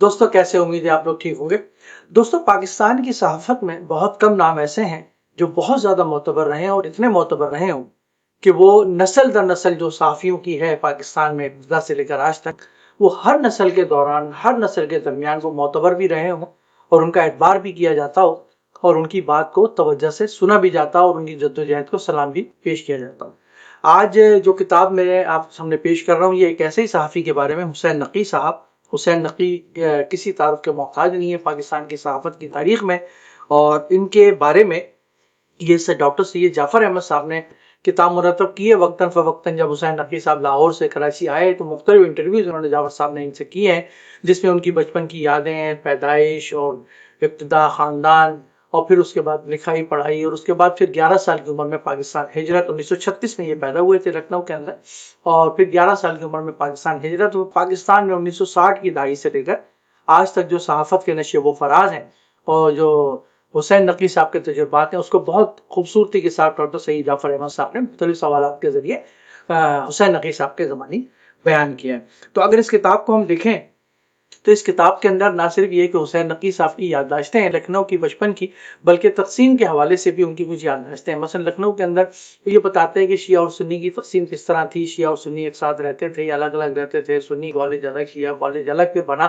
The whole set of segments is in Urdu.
دوستوں کیسے؟ امید ہے آپ لوگ ٹھیک ہوں گے۔ دوستوں پاکستان کی صحافت میں بہت کم نام ایسے ہیں جو بہت زیادہ معتبر رہے ہیں اور اتنے معتبر رہے ہوں کہ وہ نسل در نسل جو صحافیوں کی ہے پاکستان میں ابتدا سے لے کر آج تک، وہ ہر نسل کے دوران ہر نسل کے درمیان وہ معتبر بھی رہے ہوں اور ان کا اعتبار بھی کیا جاتا ہو اور ان کی بات کو توجہ سے سنا بھی جاتا ہو اور ان کی جدوجہد کو سلام بھی پیش کیا جاتا ہو۔ آج جو کتاب میں آپ سامنے پیش کر رہا ہوں یہ ایک ایسے ہی صحافی کے بارے میں، حسین نقی صاحب۔ حسین نقی کسی تعارف کے محتاج نہیں ہے پاکستان کی صحافت کی تاریخ میں، اور ان کے بارے میں یہ ڈاکٹر سید جعفر احمد صاحب نے کتاب مرتب کی ہے وقتاً فوقتاً۔ جب حسین نقی صاحب لاہور سے کراچی آئے تو مختلف انٹرویوز انہوں نے جعفر صاحب نے ان سے کیے ہیں، جس میں ان کی بچپن کی یادیں، پیدائش اور ابتدا، خاندان، اور پھر اس کے بعد لکھائی پڑھائی، اور اس کے بعد پھر 11 سال کی عمر میں پاکستان ہجرت۔ 1936 میں یہ پیدا ہوئے تھے لکھنؤ کے اندر، اور پھر 11 سال کی عمر میں پاکستان ہجرت ہوئی۔ پاکستان میں 1960 کی دہائی سے لے کر آج تک جو صحافت کے نشے و فراز ہیں اور جو حسین نقی صاحب کے تجربات ہیں، اس کو بہت خوبصورتی کے ساتھ ڈاکٹر سید جعفر احمد صاحب نے مختلف سوالات کے ذریعے حسین نقی صاحب کے زمانی بیان کیا ہے۔ تو اگر اس کتاب کو ہم دیکھیں تو اس کتاب کے اندر نہ صرف یہ کہ حسین نقی صاحب کی یادداشتیں ہیں لکھنؤ کی بچپن کی، بلکہ تقسیم کے حوالے سے بھی ان کی کچھ یادداشتیں ہیں۔ مثلا لکھنؤ کے اندر یہ بتاتے ہیں کہ شیعہ اور سنی کی تقسیم کس طرح تھی، شیعہ اور سنی ایک ساتھ رہتے تھے یا الگ الگ رہتے تھے، سنی کالج الگ، شیعہ کالج الگ پھر بنا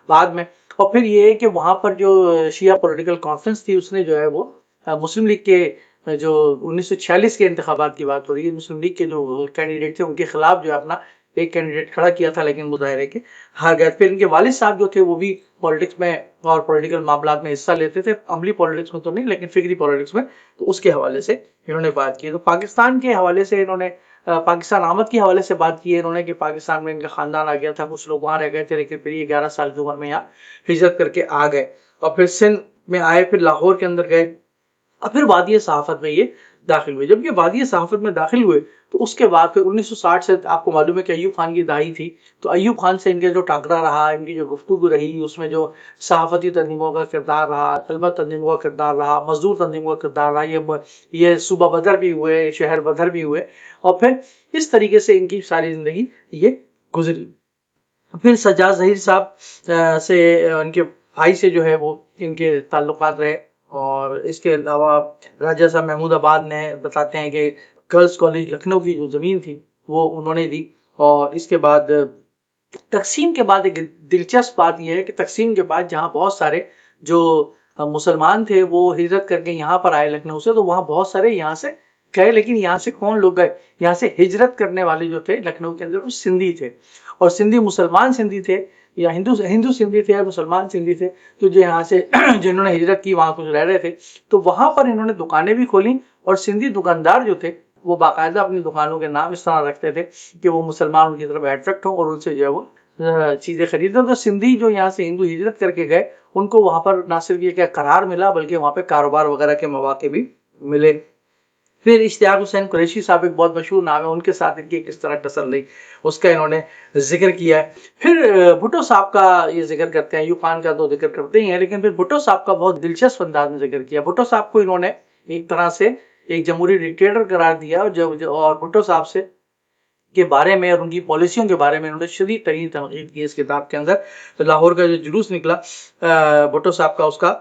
بعد میں۔ اور پھر یہ ہے کہ وہاں پر جو شیعہ پولیٹیکل کانفرنس تھی، اس نے جو ہے وہ مسلم لیگ کے جو 1946 کے انتخابات کی بات ہو رہی ہے، مسلم لیگ کے جو کینڈیڈیٹ تھے ان کے خلاف جو ہے اپنا ایک کینڈیڈیٹ کھڑا کیا تھا، لیکن مظاہرے کے ہار گئے۔ پھر ان کے والد صاحب جو تھے وہ بھی پولیٹکس میں اور پولیٹیکل معاملات میں حصہ لیتے تھے، عملی پولیٹکس میں تو نہیں لیکن فکری پولیٹکس میں، تو اس کے حوالے سے انہوں نے بات کی۔ تو پاکستان کے حوالے سے انہوں نے پاکستان آمد کے حوالے سے بات کی ہے انہوں نے کہ پاکستان میں ان کا خاندان آ گیا تھا، کچھ لوگ وہاں رہ گئے تھے لیکن پھر یہ 11 سال کی عمر میں یہاں ہجرت کر کے آ گئے، اور پھر سندھ میں آئے، پھر لاہور کے اندر گئے، اور پھر وادی صحافت میں یہ داخل ہوئے۔ جب یہ وادی صحافت میں داخل ہوئے تو اس کے بعد پھر 1960 سے آپ کو معلوم ہے کہ ایوب خان کی دہائی تھی، تو ایوب خان سے ان کے جو ٹاکرا رہا، ان کی جو گفتگو رہی، اس میں جو صحافتی تنظیموں کا کردار رہا، طلبہ تنظیموں کا کردار رہا، مزدور تنظیموں کا کردار رہا، یہ صوبہ بدر بھی ہوئے، شہر بدر بھی ہوئے، اور پھر اس طریقے سے ان کی ساری زندگی یہ گزری۔ پھر سجاد ظہیر صاحب سے ان کے بھائی سے جو ہے وہ ان کے تعلقات رہے، اور اس کے علاوہ راجہ صاحب محمود آباد نے بتاتے ہیں کہ گرلز کالج لکھنؤ کی جو زمین تھی وہ انہوں نے دی۔ اور اس کے بعد تقسیم کے بعد ایک دلچسپ بات یہ ہے کہ تقسیم کے بعد جہاں بہت سارے جو مسلمان تھے وہ ہجرت کر کے یہاں پر آئے لکھنؤ سے، تو وہاں بہت سارے یہاں سے گئے، لیکن یہاں سے کون لوگ گئے؟ یہاں سے ہجرت کرنے والے جو تھے لکھنؤ کے اندر وہ سندھی تھے، اور سندھی مسلمان سندھی تھے یا ہندو سندھی تھے یا مسلمان سندھی تھے، تو جو یہاں سے جنہوں نے ہجرت کی وہاں کچھ رہ رہے تھے، تو وہاں پر انہوں نے دکانیں بھی کھولیں، اور سندھی دکاندار جو تھے وہ باقاعدہ اپنی دکانوں کے نام اس طرح رکھتے تھے کہ وہ مسلمان ان کی طرف اٹریکٹ ہوں اور ان سے جو ہے وہ چیزیں خریدیں۔ تو سندھی جو یہاں سے ہندو ہجرت کر کے گئے ان کو وہاں پر نہ صرف یہ کہ قرار ملا بلکہ وہاں پہ کاروبار وغیرہ کے مواقع بھی ملے۔ پھر اشتیاق حسین قریشی صاحب ایک بہت مشہور نام ہے، ان کے ساتھ ان کی کس طرح ٹسل رہی اس کا انہوں نے ذکر کیا ہے۔ پھر بھٹو صاحب کا یہ ذکر کرتے ہیں، ایوب خان کا تو ذکر کرتے ہی ہیں، لیکن پھر بھٹو صاحب کا بہت دلچسپ انداز میں ذکر کیا۔ بھٹو صاحب کو انہوں نے ایک طرح سے ایک جمہوری ڈکٹیٹر قرار دیا، اور بھٹو صاحب سے کے بارے میں اور ان کی پالیسیوں کے بارے میں انہوں نے شدید ترین تنقید کی اس کتاب کے اندر۔ تو لاہور کا جو جلوس نکلا بھٹو صاحب کا،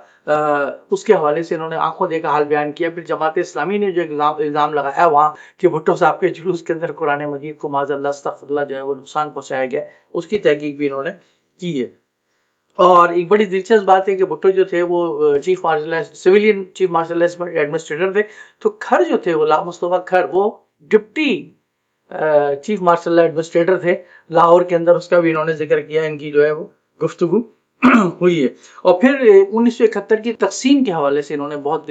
اس کے حوالے سے انہوں نے آنکھوں دیکھا حال بیان کیا۔ پھر جماعت اسلامی نے جو الزام لگایا وہاں کہ بھٹو صاحب کے جلوس کے اندر قرآن مجید کو معاذ اللہ استغفر اللہ جو ہے وہ نقصان پہنچایا گیا، اس کی تحقیق بھی انہوں نے کی ہے۔ اور ایک بڑی دلچسپ بات ہے کہ بھٹو جو تھے وہ سویلین چیف مارشل ایڈمنسٹریٹر تھے، تو کھر جو تھے غلام مصطفیٰ کھر وہ ڈپٹی چیف مارشل ایڈمنسٹریٹر تھے لاہور کے اندر، اس کا بھی انہوں نے ذکر کیا، ان کی جو ہے وہ گفتگو ہوئی ہے۔ اور پھر 1971 کی تقسیم کے حوالے سے انہوں نے بہت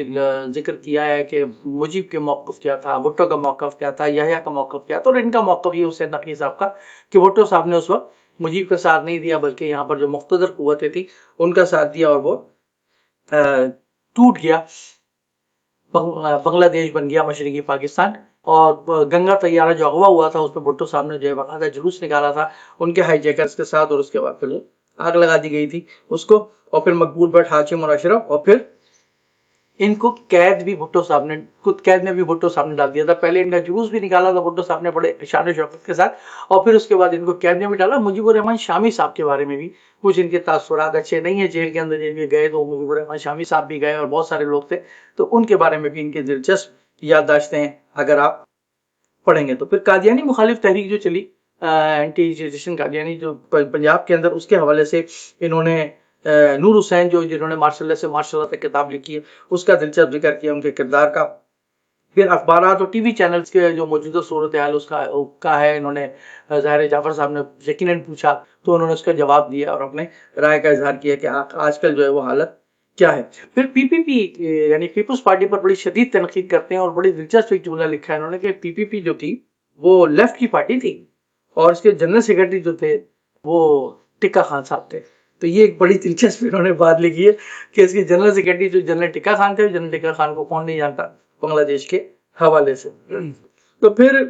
ذکر کیا ہے کہ مجیب کے موقف کیا تھا، بھٹو کا موقف کیا تھا، یحییٰ کا موقف کیا تھا، اور ان کا موقف یہ حسین نقوی صاحب کا کہ بھٹو صاحب نے اس وقت مجیب کا ساتھ نہیں دیا بلکہ یہاں پر جو مقتدر قوتیں تھیں ان کا ساتھ دیا، اور وہ ٹوٹ گیا، بنگلہ دیش بن گیا مشرقی پاکستان۔ اور گنگا طیارہ جو اغوا ہوا تھا اس پہ بھٹو صاحب نے جو ہے باقاعدہ جلوس نکالا تھا ان کے ہائی جیکرز کے ساتھ، اور اس کے بعد پھر آگ لگا دی گئی تھی اس کو، اور پھر مقبول بٹ، ہاشم اور اشرف، اور پھر ان کو قید بھی بھٹو صاحب نے خود قید میں بھی بھٹو صاحب نے ڈال دیا تھا. پہلے ان کا جلوس بھی نکالا تھا بھٹو صاحب نے بڑے شان و شوکت کے ساتھ, اور پھر اس کے بعد ان کو قید میں بھی ڈالا. مجیب الرحمان شامی صاحب کے بارے میں بھی کچھ ان کے تاثرات اچھے نہیں ہیں. جیل کے اندر جیل میں گئے تو مجیب الرحمان شامی صاحب بھی گئے اور بہت سارے لوگ تھے, تو ان کے بارے میں بھی ان کے دلچسپ یادداشتیں ہیں اگر آپ پڑھیں گے تو. پھر قادیانی مخالف تحریک جو چلی, اینٹی ایجوکیشن قادیانی جو پنجاب کے اندر, اس کے حوالے سے انہوں نے نور حسین جنہوں نے ماشاء اللہ سے ماشاء اللہ تک کتاب لکھی ہے, اس کا دلچسپ ذکر کیا, ان کے کردار کا. پھر اخبارات اور ٹی وی چینلز کے جو موجودہ صورتحال اس کا ہے, انہوں نے ظاہر جعفر صاحب نے یقیناً پوچھا تو انہوں نے اس کا جواب دیا اور اپنے رائے کا اظہار کیا کہ آج کل جو ہے وہ حالت کیا ہے. پھر پی پی پی یعنی پیپلز پارٹی پر بڑی شدید تنقید کرتے ہیں, اور بڑی دلچسپ ایک جملہ لکھا ہے انہوں نے کہ پی پی پی جو تھی وہ لیفٹ کی پارٹی تھی اور اس کے جنرل سیکرٹری جو تھے وہ ٹکا خان صاحب تھے. تو یہ ایک بڑی دلچسپ انہوں نے بات لکھی ہے کہ اس کے جنرل سیکرٹری جو جنرل ٹکا خان تھے, جنرل ٹکا خان کو کون نہیں جانتا بنگلہ دیش کے حوالے سے. تو پھر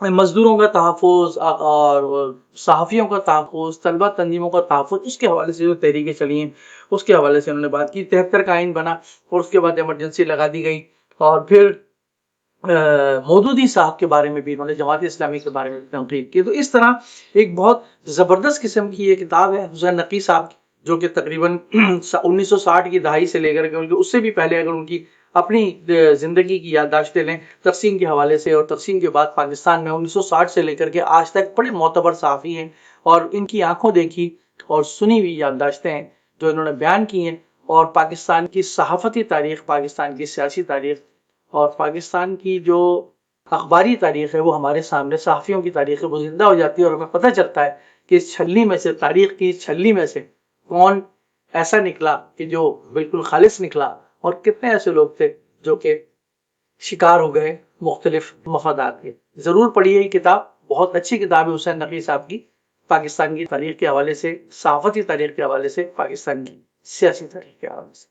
مزدوروں کا تحفظ اور صحافیوں کا تحفظ, طلبہ تنظیموں کا تحفظ, اس کے حوالے سے جو تحریکیں چلی ہیں اس کے حوالے سے انہوں نے بات کی. 73 کا آئین بنا اور اس کے بعد ایمرجنسی لگا دی گئی. اور پھر مودودی صاحب کے بارے میں بھی انہوں نے جماعت اسلامی کے بارے میں تنقید کی. تو اس طرح ایک بہت زبردست قسم کی یہ کتاب ہے حسین نقی صاحب کی, جو کہ تقریباً 1960 کی دہائی سے لے کر کے اس سے بھی پہلے اگر ان کی اپنی زندگی کی یادداشتیں لیں تقسیم کے حوالے سے, اور تقسیم کے بعد پاکستان میں 1960 سے لے کر کے آج تک بڑے معتبر صحافی ہیں, اور ان کی آنکھوں دیکھی اور سنی ہوئی یادداشتیں ہیں جو انہوں نے بیان کی ہیں. اور پاکستان کی صحافتی تاریخ, پاکستان کی سیاسی تاریخ اور پاکستان کی جو اخباری تاریخ ہے وہ ہمارے سامنے, صحافیوں کی تاریخ ہے وہ زندہ ہو جاتی ہے, اور ہمیں پتہ چلتا ہے کہ اس چھلنی میں سے, تاریخ کی چھلنی میں سے کون ایسا نکلا کہ جو بالکل خالص نکلا, اور کتنے ایسے لوگ تھے جو کہ شکار ہو گئے مختلف مفادات کے. ضرور پڑھیے یہ کتاب, بہت اچھی کتاب ہے حسین نقی صاحب کی, پاکستان کی تاریخ کے حوالے سے, صحافتی تاریخ کے حوالے سے, پاکستان کی سیاسی تاریخ کے حوالے سے.